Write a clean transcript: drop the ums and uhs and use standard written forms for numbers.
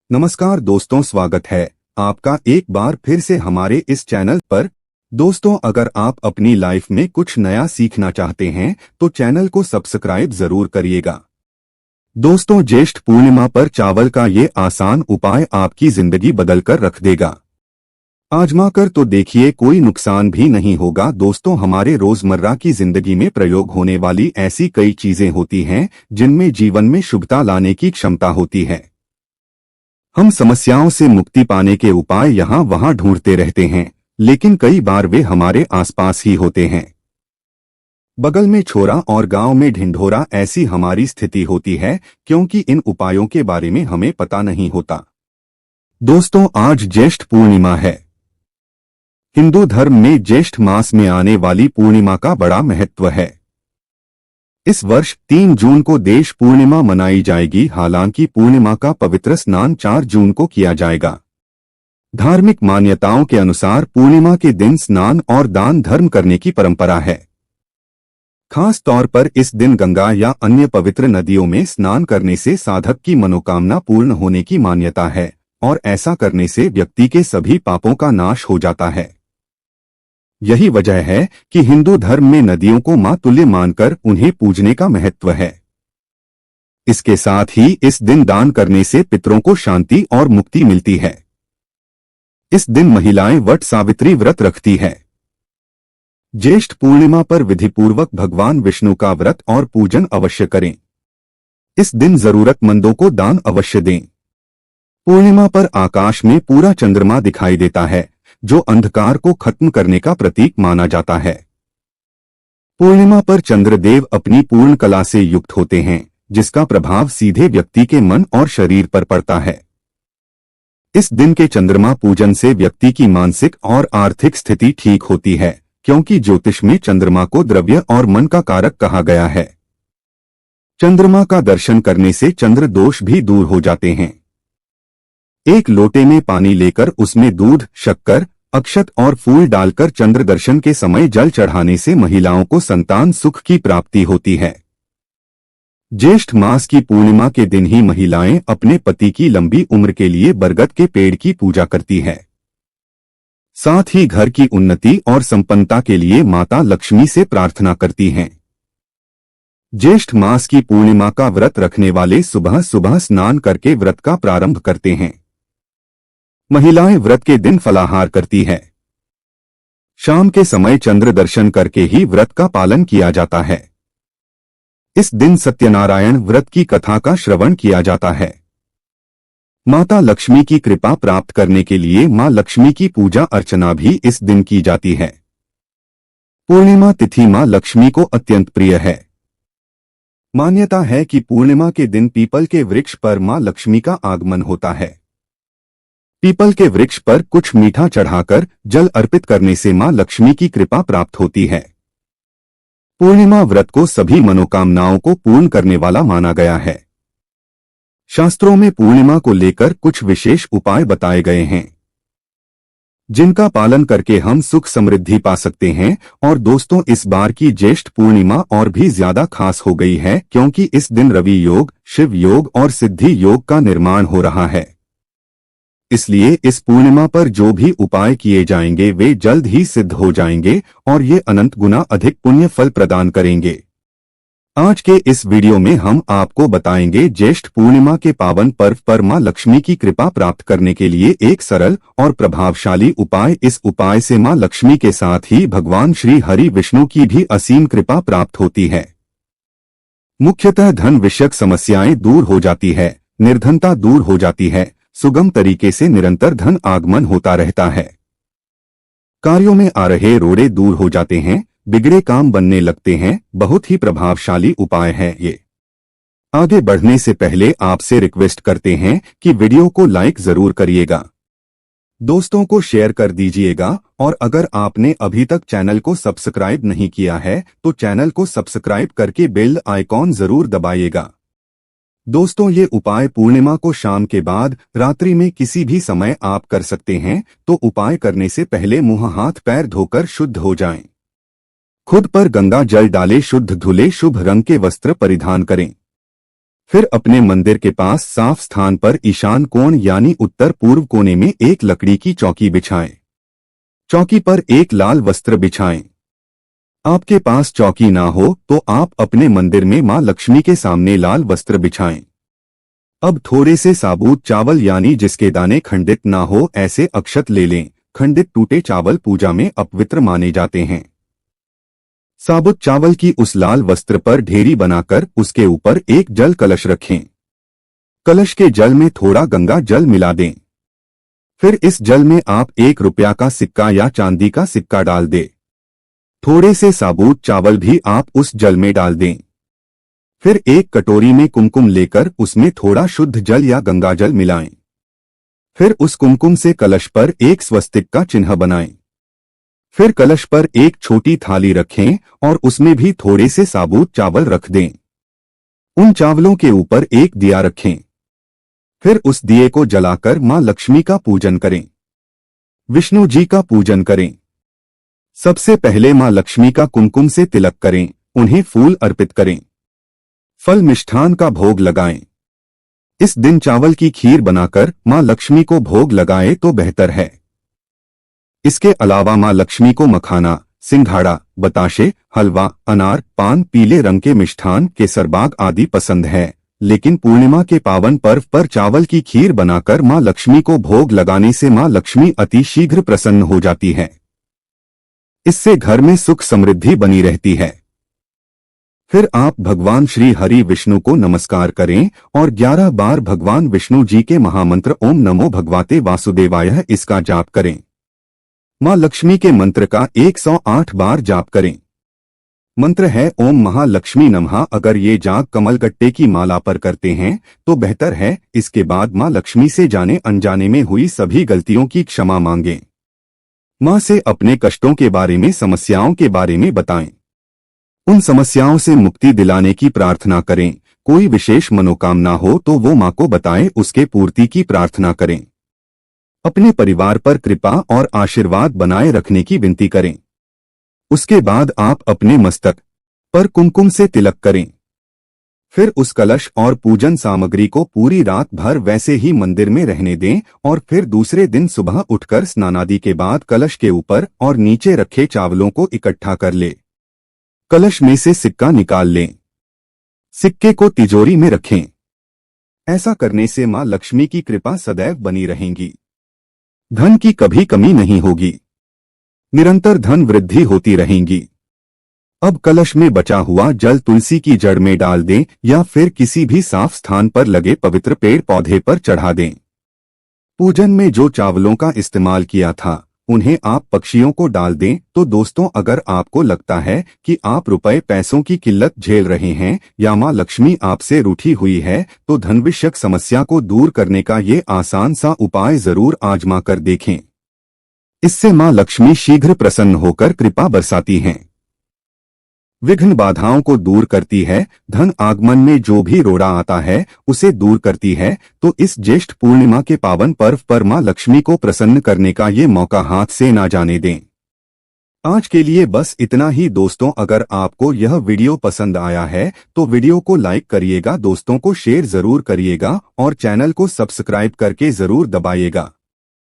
नमस्कार दोस्तों, स्वागत है आपका एक बार फिर से हमारे इस चैनल पर। दोस्तों, अगर आप अपनी लाइफ में कुछ नया सीखना चाहते हैं तो चैनल को सब्सक्राइब जरूर करिएगा। दोस्तों, ज्येष्ठ पूर्णिमा पर चावल का ये आसान उपाय आपकी जिंदगी बदलकर रख देगा। आजमा कर तो देखिए, कोई नुकसान भी नहीं होगा। दोस्तों, हमारे रोजमर्रा की जिंदगी में प्रयोग होने वाली ऐसी कई चीजें होती हैं जिनमें जीवन में शुभता लाने की क्षमता होती है। हम समस्याओं से मुक्ति पाने के उपाय यहाँ वहाँ ढूंढते रहते हैं, लेकिन कई बार वे हमारे आसपास ही होते हैं। बगल में छोरा और गांव में ढिंढोरा, ऐसी हमारी स्थिति होती है क्योंकि इन उपायों के बारे में हमें पता नहीं होता। दोस्तों, आज ज्येष्ठ पूर्णिमा है। हिंदू धर्म में ज्येष्ठ मास में आने वाली पूर्णिमा का बड़ा महत्व है। इस वर्ष 3 जून को देश पूर्णिमा मनाई जाएगी। हालांकि पूर्णिमा का पवित्र स्नान 4 जून को किया जाएगा। धार्मिक मान्यताओं के अनुसार पूर्णिमा के दिन स्नान और दान धर्म करने की परंपरा है। खास तौर पर इस दिन गंगा या अन्य पवित्र नदियों में स्नान करने से साधक की मनोकामना पूर्ण होने की मान्यता है और ऐसा करने से व्यक्ति के सभी पापों का नाश हो जाता है। यही वजह है कि हिंदू धर्म में नदियों को मां तुल्य मानकर उन्हें पूजने का महत्व है। इसके साथ ही इस दिन दान करने से पितरों को शांति और मुक्ति मिलती है। इस दिन महिलाएं वट सावित्री व्रत रखती है। ज्येष्ठ पूर्णिमा पर विधिपूर्वक भगवान विष्णु का व्रत और पूजन अवश्य करें। इस दिन जरूरतमंदों को दान अवश्य दें। पूर्णिमा पर आकाश में पूरा चंद्रमा दिखाई देता है, जो अंधकार को खत्म करने का प्रतीक माना जाता है। पूर्णिमा पर चंद्रदेव अपनी पूर्ण कला से युक्त होते हैं, जिसका प्रभाव सीधे व्यक्ति के मन और शरीर पर पड़ता है। इस दिन के चंद्रमा पूजन से व्यक्ति की मानसिक और आर्थिक स्थिति ठीक होती है, क्योंकि ज्योतिष में चंद्रमा को द्रव्य और मन का कारक कहा गया है। चंद्रमा का दर्शन करने से चंद्र दोष भी दूर हो जाते हैं। एक लोटे में पानी लेकर उसमें दूध, शक्कर, अक्षत और फूल डालकर चंद्र दर्शन के समय जल चढ़ाने से महिलाओं को संतान सुख की प्राप्ति होती है। ज्येष्ठ मास की पूर्णिमा के दिन ही महिलाएं अपने पति की लंबी उम्र के लिए बरगद के पेड़ की पूजा करती है। साथ ही घर की उन्नति और संपन्नता के लिए माता लक्ष्मी से प्रार्थना करती हैं। ज्येष्ठ मास की पूर्णिमा का व्रत रखने वाले सुबह सुबह स्नान करके व्रत का प्रारंभ करते हैं। महिलाएं व्रत के दिन फलाहार करती है। शाम के समय चंद्र दर्शन करके ही व्रत का पालन किया जाता है। इस दिन सत्यनारायण व्रत की कथा का श्रवण किया जाता है। माता लक्ष्मी की कृपा प्राप्त करने के लिए मां लक्ष्मी की पूजा अर्चना भी इस दिन की जाती है। पूर्णिमा तिथि मां लक्ष्मी को अत्यंत प्रिय है। मान्यता है कि पूर्णिमा के दिन पीपल के वृक्ष पर मां लक्ष्मी का आगमन होता है। पीपल के वृक्ष पर कुछ मीठा चढ़ाकर जल अर्पित करने से मां लक्ष्मी की कृपा प्राप्त होती है। पूर्णिमा व्रत को सभी मनोकामनाओं को पूर्ण करने वाला माना गया है। शास्त्रों में पूर्णिमा को लेकर कुछ विशेष उपाय बताए गए हैं, जिनका पालन करके हम सुख समृद्धि पा सकते हैं। और दोस्तों, इस बार की ज्येष्ठ पूर्णिमा और भी ज्यादा खास हो गई है, क्योंकि इस दिन रवि योग, शिव योग और सिद्धि योग का निर्माण हो रहा है। इसलिए इस पूर्णिमा पर जो भी उपाय किए जाएंगे वे जल्द ही सिद्ध हो जाएंगे और ये अनंत गुना अधिक पुण्य फल प्रदान करेंगे। आज के इस वीडियो में हम आपको बताएंगे ज्येष्ठ पूर्णिमा के पावन पर्व पर मां लक्ष्मी की कृपा प्राप्त करने के लिए एक सरल और प्रभावशाली उपाय। इस उपाय से मां लक्ष्मी के साथ ही भगवान श्री हरि विष्णु की भी असीम कृपा प्राप्त होती है। मुख्यतः धन विषयक समस्याएं दूर हो जाती है, निर्धनता दूर हो जाती है, सुगम तरीके से निरंतर धन आगमन होता रहता है। कार्यों में आ रहे रोड़े दूर हो जाते हैं, बिगड़े काम बनने लगते हैं। बहुत ही प्रभावशाली उपाय है ये। आगे बढ़ने से पहले आपसे रिक्वेस्ट करते हैं कि वीडियो को लाइक जरूर करिएगा, दोस्तों को शेयर कर दीजिएगा और अगर आपने अभी तक चैनल को सब्सक्राइब नहीं किया है तो चैनल को सब्सक्राइब करके बेल आइकॉन जरूर दबाइएगा। दोस्तों, ये उपाय पूर्णिमा को शाम के बाद रात्रि में किसी भी समय आप कर सकते हैं। तो उपाय करने से पहले मुंह हाथ पैर धोकर शुद्ध हो जाएं। खुद पर गंगा जल डाले, शुद्ध धुले, शुभ रंग के वस्त्र परिधान करें। फिर अपने मंदिर के पास साफ स्थान पर ईशान कोण यानी उत्तर पूर्व कोने में एक लकड़ी की चौकी बिछाएं। चौकी पर एक लाल वस्त्र बिछाएं। आपके पास चौकी ना हो तो आप अपने मंदिर में मां लक्ष्मी के सामने लाल वस्त्र बिछाएं। अब थोड़े से साबुत चावल यानी जिसके दाने खंडित ना हो ऐसे अक्षत ले लें। खंडित टूटे चावल पूजा में अपवित्र माने जाते हैं। साबुत चावल की उस लाल वस्त्र पर ढेरी बनाकर उसके ऊपर एक जल कलश रखें। कलश के जल में थोड़ा गंगा जल मिला दें। फिर इस जल में आप 1 रुपया का सिक्का या चांदी का सिक्का डाल दें। थोड़े से साबुत चावल भी आप उस जल में डाल दें। फिर एक कटोरी में कुमकुम लेकर उसमें थोड़ा शुद्ध जल या गंगा जल मिलाएं। फिर उस कुमकुम से कलश पर एक स्वस्तिक का चिन्ह बनाएं। फिर कलश पर एक छोटी थाली रखें और उसमें भी थोड़े से साबुत चावल रख दें। उन चावलों के ऊपर एक दिया रखें। फिर उस दिए को जलाकर मां लक्ष्मी का पूजन करें। विष्णु जी का पूजन करें। सबसे पहले मां लक्ष्मी का कुमकुम से तिलक करें, उन्हें फूल अर्पित करें। फल मिष्ठान का भोग लगाएं। इस दिन चावल की खीर बनाकर मां लक्ष्मी को भोग लगाए तो बेहतर है। इसके अलावा मां लक्ष्मी को मखाना, सिंघाड़ा, बताशे, हलवा, अनार, पान, पीले रंग के मिष्ठान, केसरबाग आदि पसंद है। लेकिन पूर्णिमा के पावन पर्व पर चावल की खीर बनाकर मां लक्ष्मी को भोग लगाने से मां लक्ष्मी अति शीघ्र प्रसन्न हो जाती है। इससे घर में सुख समृद्धि बनी रहती है। फिर आप भगवान श्री हरि विष्णु को नमस्कार करें और 11 बार भगवान विष्णु जी के महामंत्र ओम नमो भगवते वासुदेवाय इसका जाप करें। मां लक्ष्मी के मंत्र का 108 बार जाप करें। मंत्र है ओम महालक्ष्मी नमः। अगर ये जाप कमलगट्टे की माला पर करते हैं तो बेहतर है। इसके बाद मां लक्ष्मी से जाने अनजाने में हुई सभी गलतियों की क्षमा मांगें। मां से अपने कष्टों के बारे में, समस्याओं के बारे में बताएं। उन समस्याओं से मुक्ति दिलाने की प्रार्थना करें। कोई विशेष मनोकामना हो तो वो मां को बताएं, उसके पूर्ति की प्रार्थना करें। अपने परिवार पर कृपा और आशीर्वाद बनाए रखने की विनती करें। उसके बाद आप अपने मस्तक पर कुमकुम से तिलक करें। फिर उस कलश और पूजन सामग्री को पूरी रात भर वैसे ही मंदिर में रहने दें और फिर दूसरे दिन सुबह उठकर स्नानादि के बाद कलश के ऊपर और नीचे रखे चावलों को इकट्ठा कर ले। कलश में से सिक्का निकाल लें। सिक्के को तिजोरी में रखें। ऐसा करने से मां लक्ष्मी की कृपा सदैव बनी रहेगी। धन की कभी कमी नहीं होगी। निरंतर धन वृद्धि होती रहेगी। अब कलश में बचा हुआ जल तुलसी की जड़ में डाल दें या फिर किसी भी साफ स्थान पर लगे पवित्र पेड़ पौधे पर चढ़ा दें। पूजन में जो चावलों का इस्तेमाल किया था उन्हें आप पक्षियों को डाल दें। तो दोस्तों, अगर आपको लगता है कि आप रुपए पैसों की किल्लत झेल रहे हैं या मां लक्ष्मी आपसे रूठी हुई है तो धन विषयक समस्या को दूर करने का ये आसान सा उपाय जरूर आजमा कर देखें। इससे मां लक्ष्मी शीघ्र प्रसन्न होकर कृपा बरसाती हैं, विघ्न बाधाओं को दूर करती है, धन आगमन में जो भी रोड़ा आता है उसे दूर करती है। तो इस ज्येष्ठ पूर्णिमा के पावन पर्व पर मां लक्ष्मी को प्रसन्न करने का ये मौका हाथ से ना जाने दें। आज के लिए बस इतना ही दोस्तों। अगर आपको यह वीडियो पसंद आया है तो वीडियो को लाइक करिएगा, दोस्तों को शेयर जरूर करिएगा और चैनल को सब्सक्राइब करके जरूर दबाइएगा।